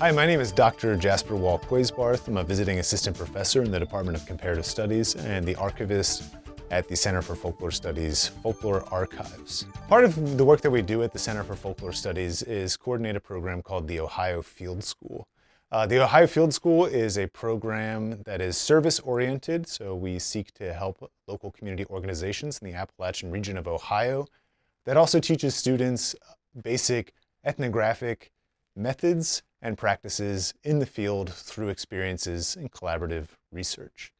Hi, my name is Dr. Jasper Waugh-Quasebarth. I'm a visiting assistant professor in the Department of Comparative Studies and the archivist at the Center for Folklore Studies, Folklore Archives. Part of the work that we do at the Center for Folklore Studies is coordinate a program called the Ohio Field School. The Ohio Field School is a program that is service-oriented, so we seek to help local community organizations in the Appalachian region of Ohio. That also teaches students basic ethnographic methods and practices in the field through experiences in collaborative research.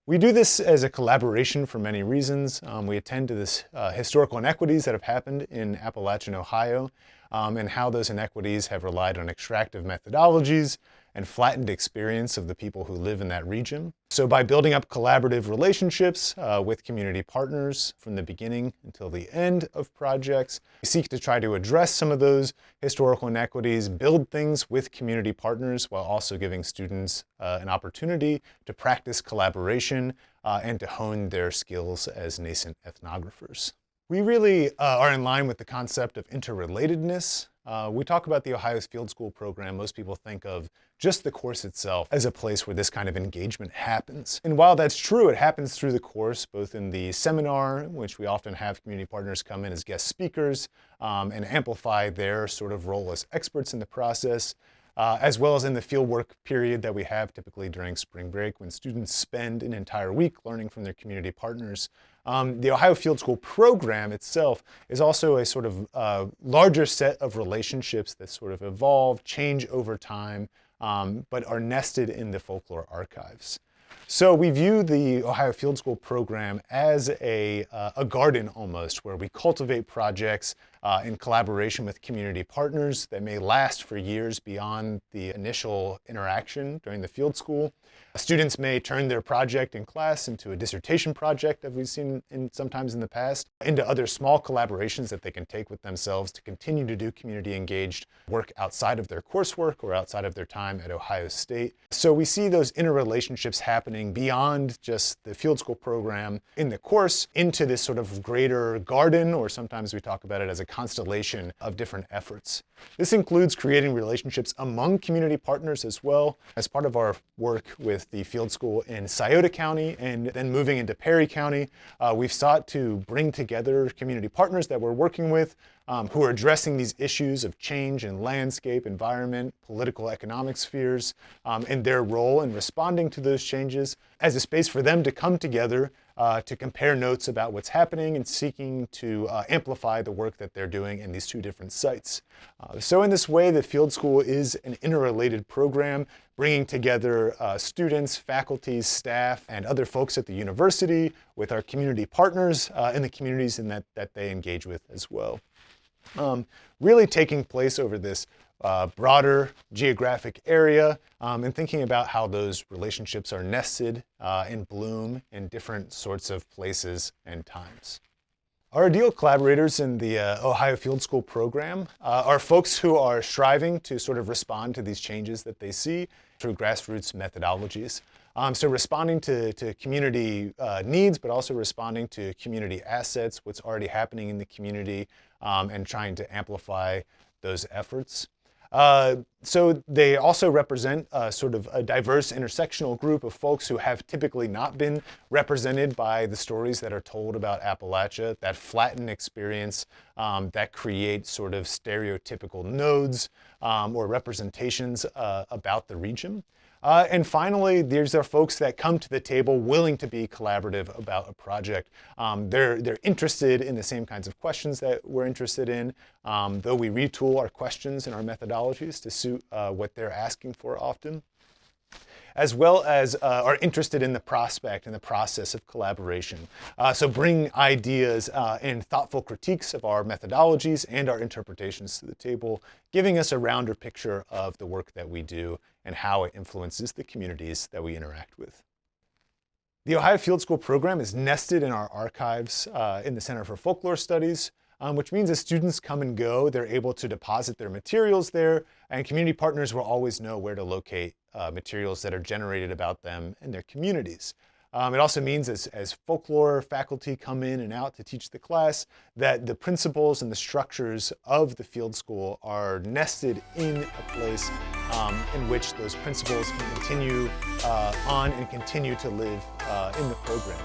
We do this as a collaboration for many reasons. We attend to this historical inequities that have happened in Appalachian Ohio and how those inequities have relied on extractive methodologies and flattened experience of the people who live in that region. So by building up collaborative relationships with community partners from the beginning until the end of projects, we seek to try to address some of those historical inequities, build things with community partners while also giving students an opportunity to practice collaboration and to hone their skills as nascent ethnographers. We really are in line with the concept of interrelatedness. We talk about the Ohio Field School program. Most people think of just the course itself as a place where this kind of engagement happens. And while that's true, it happens through the course, both in the seminar, in which we often have community partners come in as guest speakers and amplify their sort of role as experts in the process, as well as in the fieldwork period that we have typically during spring break when students spend an entire week learning from their community partners. The Ohio Field School program itself is also a sort of larger set of relationships that sort of evolve, change over time, but are nested in the folklore archives. So we view the Ohio Field School program as a garden almost, where we cultivate projects in collaboration with community partners that may last for years beyond the initial interaction during the field school. Students may turn their project in class into a dissertation project that we've seen sometimes in the past, into other small collaborations that they can take with themselves to continue to do community engaged work outside of their coursework or outside of their time at Ohio State. So we see those interrelationships happening beyond just the field school program in the course into this sort of greater garden, or sometimes we talk about it as a constellation of different efforts. This includes creating relationships among community partners as well. As part of our work with the field school in Scioto County and then moving into Perry County, we've sought to bring together community partners that we're working with who are addressing these issues of change in landscape, environment, political, economic spheres, and their role in responding to those changes as a space for them to come together to compare notes about what's happening and seeking to amplify the work that they're doing in these two different sites. So in this way, the field school is an interrelated program, bringing together students, faculty, staff, and other folks at the university with our community partners in the communities that they engage with as well. Really taking place over this broader geographic area and thinking about how those relationships are nested and bloom in different sorts of places and times. Our ideal collaborators in the Ohio Field School program are folks who are striving to sort of respond to these changes that they see through grassroots methodologies. So responding to community needs, but also responding to community assets, what's already happening in the community, and trying to amplify those efforts. So they also represent sort of a diverse intersectional group of folks who have typically not been represented by the stories that are told about Appalachia, that flatten experience that create sort of stereotypical nodes or representations about the region. And finally, these are folks that come to the table willing to be collaborative about a project. They're interested in the same kinds of questions that we're interested in, though we retool our questions and our methodologies to suit what they're asking for often, as well as are interested in the prospect and the process of collaboration. So bring ideas and thoughtful critiques of our methodologies and our interpretations to the table, giving us a rounder picture of the work that we do and how it influences the communities that we interact with. The Ohio Field School program is nested in our archives in the Center for Folklore Studies, which means as students come and go, they're able to deposit their materials there, and community partners will always know where to locate materials that are generated about them in their communities. It also means as folklore faculty come in and out to teach the class, that the principles and the structures of the field school are nested in a place in which those principles can continue on and continue to live in the program.